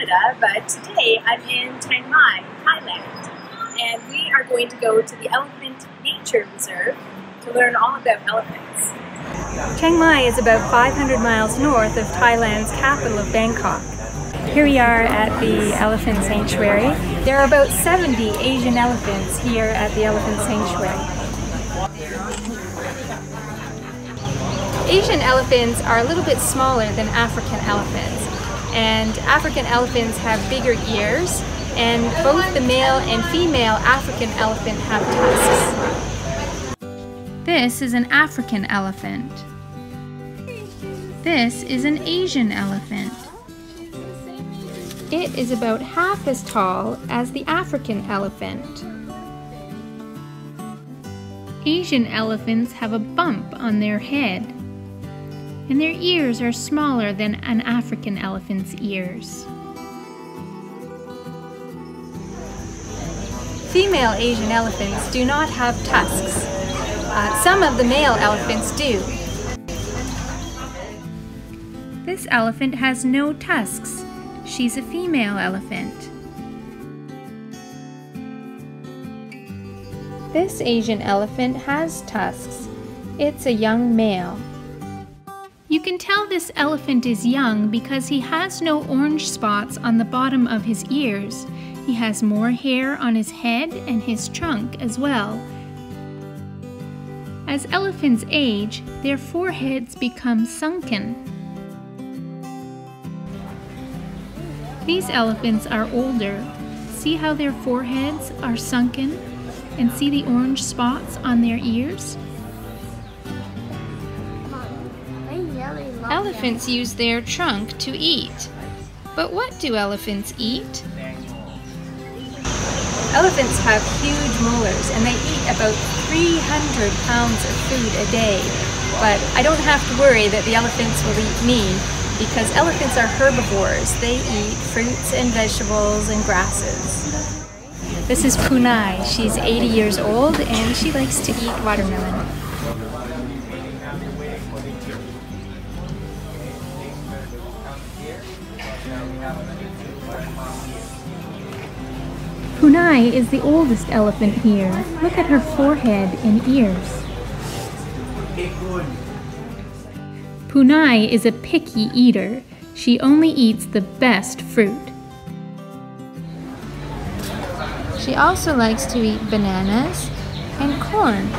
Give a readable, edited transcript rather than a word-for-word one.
Canada, but today I'm in Chiang Mai, Thailand, and we are going to go to the Elephant Nature Reserve to learn all about elephants. Chiang Mai is about 500 miles north of Thailand's capital of Bangkok. Here we are at the Elephant Sanctuary. There are about 70 Asian elephants here at the Elephant Sanctuary. Asian elephants are a little bit smaller than African elephants, and African elephants have bigger ears, and both the male and female African elephant have tusks. This is an African elephant. This is an Asian elephant. It is about half as tall as the African elephant. Asian elephants have a bump on their head, and their ears are smaller than an African elephant's ears. Female Asian elephants do not have tusks. Some of the male elephants do. This elephant has no tusks. She's a female elephant. This Asian elephant has tusks. It's a young male. You can tell this elephant is young because he has no orange spots on the bottom of his ears. He has more hair on his head and his trunk as well. As elephants age, their foreheads become sunken. These elephants are older. See how their foreheads are sunken, and see the orange spots on their ears? Elephants use their trunk to eat. But what do elephants eat? Elephants have huge molars, and they eat about 300 pounds of food a day. But I don't have to worry that the elephants will eat me, because elephants are herbivores. They eat fruits and vegetables and grasses. This is Punai. She's 80 years old, and she likes to eat watermelon. Punai is the oldest elephant here. Look at her forehead and ears. Punai is a picky eater. She only eats the best fruit. She also likes to eat bananas and corn.